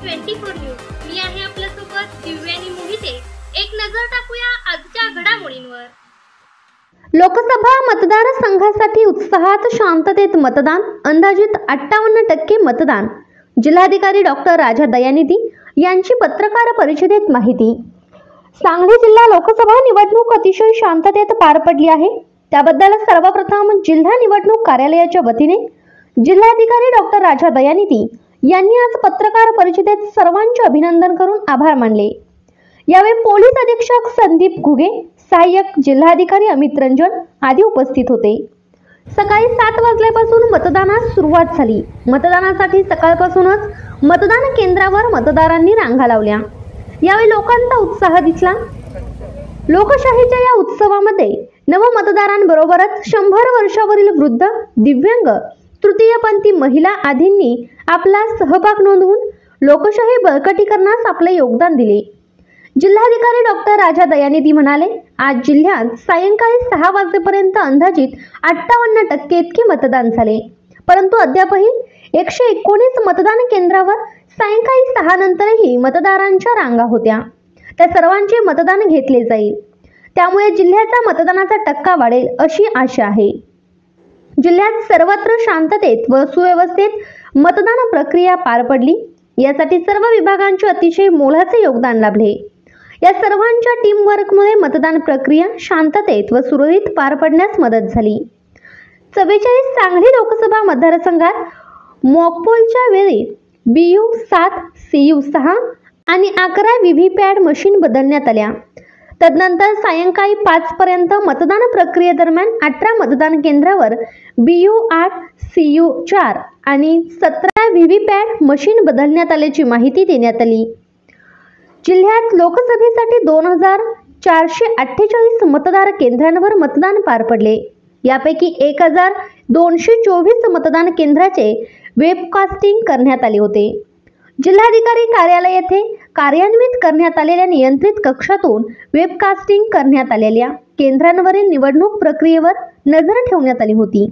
M24 news. मी आहे आपल्यासोबत दिव्यानी मोहिते। एक नजर टाकूया आजच्या घडामोडींवर। लोकसभा मतदारसंघासाठी उत्साहात शांततेत मतदान, अंदाजित 58% मतदान। जिल्हाधिकारी डॉक्टर राजा दयानिधी यांची पत्रकार परिषदेत माहिती। सांगली जिल्हा लोकसभा निवडणूक अतिशय शांततेत पार पडली आहे। त्याबद्दल सर्वप्रथम जिल्हा निवडणूक कार्यालयाच्या वतीने जिल्हाधिकारी डॉक्टर राजा दयानिधी यांनी आज पत्रकार परिषदेत सर्वांचे अभिनंदन करून आभार मानले। यावेळी पोलीस अधीक्षक संदीप घुगे, सहाय्यक जिल्हाधिकारी अमित रंजन आदी उपस्थित होते। सकाळी 7 वाजल्यापासून मतदानास सुरुवात झाली। मतदानासाठी सकाळपासूनच मतदान केंद्रावर मतदारांनी रांगा लावल्या। यावेळी लोकांचा उत्साह दिसला। लोकशाहीच्या या उत्सवामध्ये नवमतदारांबरोबरच 100 वर्षावरील वृद्ध, दिव्यांग, तृतीयपंथी महिला आदींनी आपला सहभाग नोंदवून लोकशाही बळकटीकरणास आपले योगदान दिले। जिल्हाधिकारी डॉक्टर राजा दयानिधी म्हणाले, आज जिल्ह्यात सायंकाळी 6 वाजेपर्यंत अंदाजित 58% इतके मतदान झाले, परंतु अद्यापही 119 मतदान केंद्रावर सायंकाळी 6 नंतरही मतदारांच्या रांगा होत्या। त्या सर्वांचे मतदान घेतले जाईल, त्यामुळे जिल्ह्याचा मतदानाचा टक्का वाढेल अशी आशा आहे। जिल्ह्यात सर्वत्र शांततेत व सुव्यवस्थेत मतदान प्रक्रिया पार पडली, यासाठी सर्व विभागांचे अतिशय मोलाचे योगदान लाभले। या सर्वांच्या टीम वर्कमुळे मतदान प्रक्रिया शांततेत व सुरळीत पार पडण्यास मदत झाली। 44 सांगली लोकसभा मतदारसंघात मॉकपोलच्या वेळी BU7, CU6 आणि 11 व्हीव्हीपॅट मशीन बदलण्यात आल्या। तदनंतर सायंकाळी 5 पर्यंत मतदान प्रक्रियेदरम्यान 18 मतदान केंद्रावर BU8, CU4 आणि 17 व्हीव्हीपॅट मशीन बदलण्यात आल्याची माहिती देण्यात आली। जिल्ह्यात लोकसभेसाठी 2448 मतदार केंद्रांवर मतदान पार पडले। यापैकी 1224 मतदान केंद्राचे वेबकास्टिंग करण्यात आले होते। जिल्हाधिकारी कार्यालय येथे कार्यान्वित करण्यात आलेल्या नियंत्रित कक्षातून वेबकास्टिंग करण्यात आलेल्या केंद्रांवरील निवडणूक प्रक्रियेवर नजर ठेवण्यात आली होती।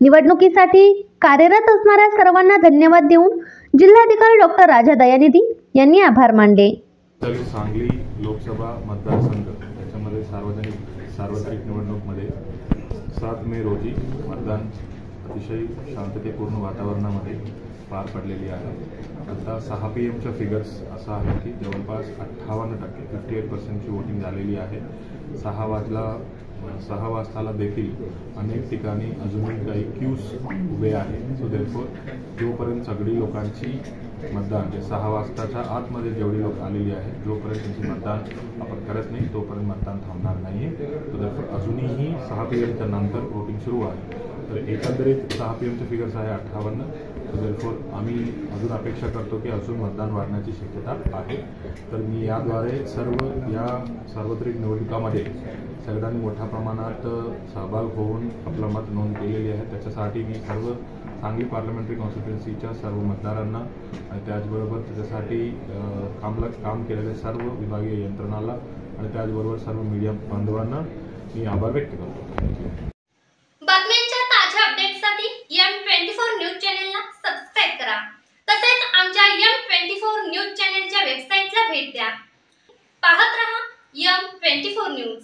निवडणुकीसाठी कार्यरत असणाऱ्या सर्वांना धन्यवाद देऊन जिल्हाधिकारी डॉक्टर राजा दयानिधी यांनी आभार मानले। सांगली लोकसभा मतदारसंघ त्याच्यामध्ये सार्वत्रिक निवडणूकमध्ये 7 मे रोजी मतदान अतिशय शांततेपूर्ण वातावरणामध्ये पार पडलेली आहे। आता 6 PM फिगर्स असा आहे की जवळपास 58% 58% वोटिंग झालेली आहे। 6 वाजताला देखील अनेक ठिकाणी अजूनही काही क्यूज उभे आहेत। सो देअरफॉर जोपर्यंत सगळी लोकांची मतदान 6 वाजताच्या आतमध्ये जेवढी लोक आलेली आहेत, जोपर्यंत त्यांची मतदान आपण करत नाही तोपर्यंत मतदान थांबणार नाही। सो देअरफॉर अजूनही 6 PM नंतर वोटिंग सुरू आहे। तर एकंदरीत 6 PM फिगर्स आहे 58। सो देअरफॉर आम्ही अजून अपेक्षा करतो की अजून मतदान वाढण्याची शक्यता आहे। तर मी याद्वारे सर्व या सार्वत्रिक निवडणुकामध्ये सगळ्यांनी मोठ्या प्रमाणात सहभाग होऊन आपलं मत नोंद केलेली आहे। त्याच्यासाठी मी सर्व सांगली पार्लमेंटरी कॉन्स्टिट्युएन्सीच्या सर्व मतदारांना आणि त्याचबरोबर त्याच्यासाठी काम केलेल्या सर्व विभागीय यंत्रणाला आणि त्याचबरोबर सर्व मीडिया बांधवांना मी आभार व्यक्त करतो। बातम्यांच्या ताज्या अपडेट्ससाठी M24 न्यूज चॅनलला सबस्क्राइब करा। तसेच आमच्या M24 न्यूज चॅनलच्या वेबसाईटला भेट द्या। पाहत रहा M24 न्यूज।